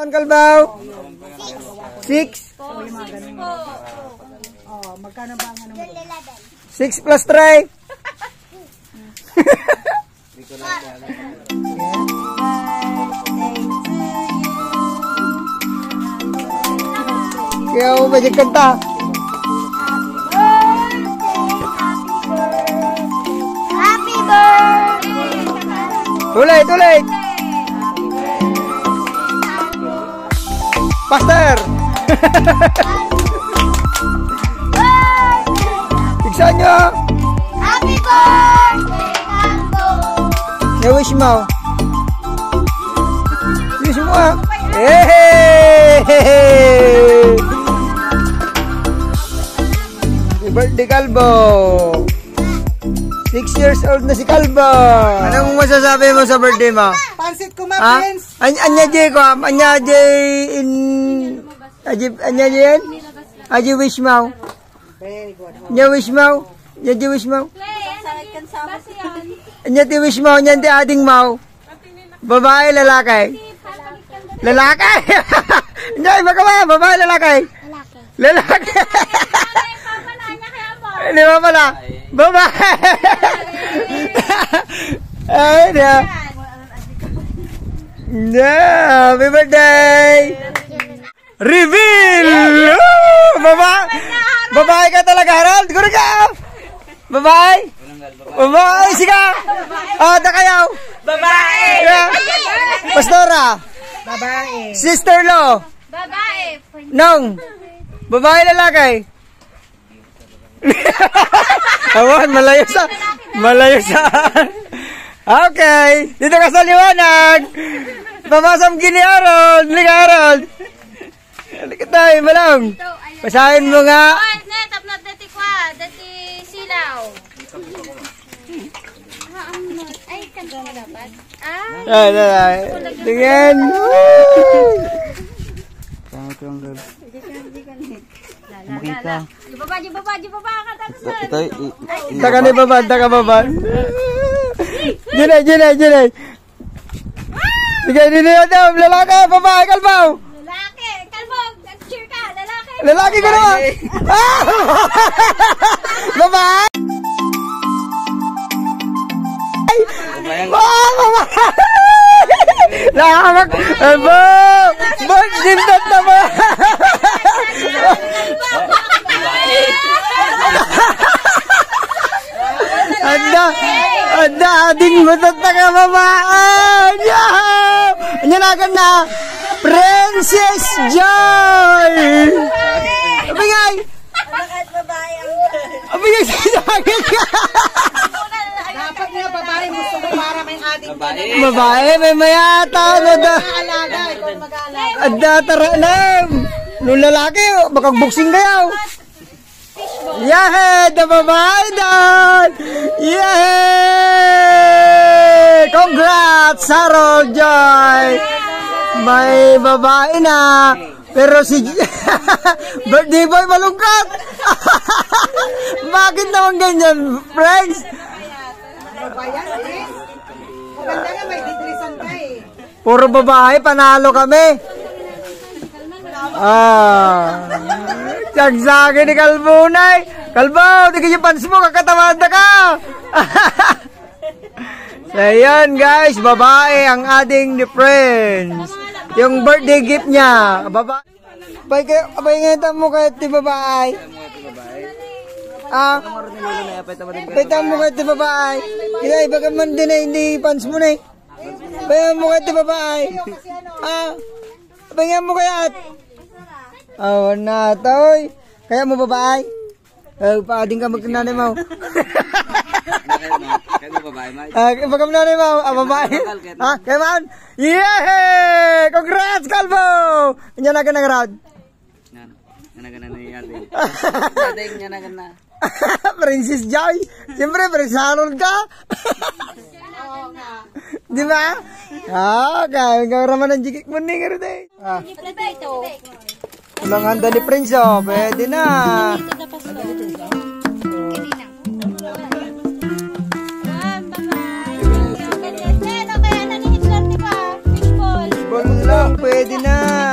taon, Kalbaw? 6? Oh, magkano ba ang ano mo? 6 plus 3? Kaya ako ba kanta? Happy birthday! Tuloy! Pastor! Tiksan nyo! Happy birthday, Kalbo! Na-wish mo. Wish mo ah. Hey! Happy birthday, Kalbo! 6 years old na si Kalbo. Anong masasabi mo sa birthday mo? Pansit ko ma, Prince. Anya jay ko, anya jay in anya jay? Aji wish mo. Very good. Anya wish mo? Anya jay wish mo? Anya ti wish mo, anya ti ading mo. Babae, lalaki. Lalaki. Anya iba ka ba? Babae, lalaki. Lalaki. Di ba pala? Babae. Ay, na. Happy birthday! Reveal! Babae ka talaga, Harold? Guru ka! Babae? Babae, siga! Da kayaw! Babae! Pastora? Babae. Sister-law? Babae! Nong? Babae, lalaki? Awan, malayo saan? Okay, dito ka sa liwanag. Papasam gini, Harold. Halika, Harold. Halika tayo, malong. Pasahin mo nga. Netap na dati kwa, dati silaw. Ay, kanta na dapat. Ay. Tingin. Makita. Di baba, katapusan. Taka ni baba, taka baba. Jinay. Sige, niliyo daw. Lalaki, babae, Kalbaw. Lalaki, Kalbo, cheer ka, lalaki. Lalaki ko naman. Babae. Babae. Lakamag. Dindat na ba? Anda, ading butot na ka babaan. Anya na. Princess Joy. Abingay. Abingay sa akin ka. Dapat nga babae, gusto mo para may ading. Babae, may mayata. Mag-aalaga, ikaw mag-aalaga. Anda, tara na. Nung lalaki, makagbuksing kayo. Yay! The babae doon! Yay! Congrats, Harold Joy! May babae na. Pero si birthday boy malungkot. Bakit naman ganyan, friends? Bayan, Prince. Maganda nga, may didrisan ka eh. Puro babae, panalo kami. Tiyag ni Kalbo, nay. Kalbo, di kayo pans mo, kakatamada ka. So, ayan guys, babae ang ating friends. Yung birthday gift niya, babae. Abay ngayon mo kahit di babae. Paitan mo kahit di babae. Iba ka man din hindi pans mo na eh. Bayan mo kahit di babae. Bayan mo kahit. Na toy. Kaya mo babae? Paading ka magkananay mo. Kaya mo babae, Mike? Magkananay mo. Babae? Kaya man? Yay! Congrats, Kalbo! Inya na ka na grad? Nanagan na ni Ading. Ading niya na. Princess Joy. Siyempre, Princess Harold ka. Di ba? Okay. Gawin ng jikik mo ni nga rin Ulang handa ni Prince, oh. Pwede na. Fishball lang, pwede na.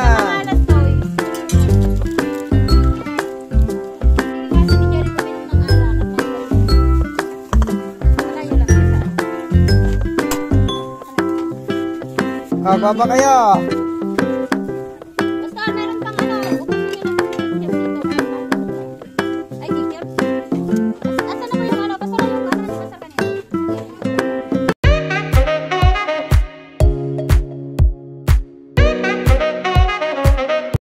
Baba kayo.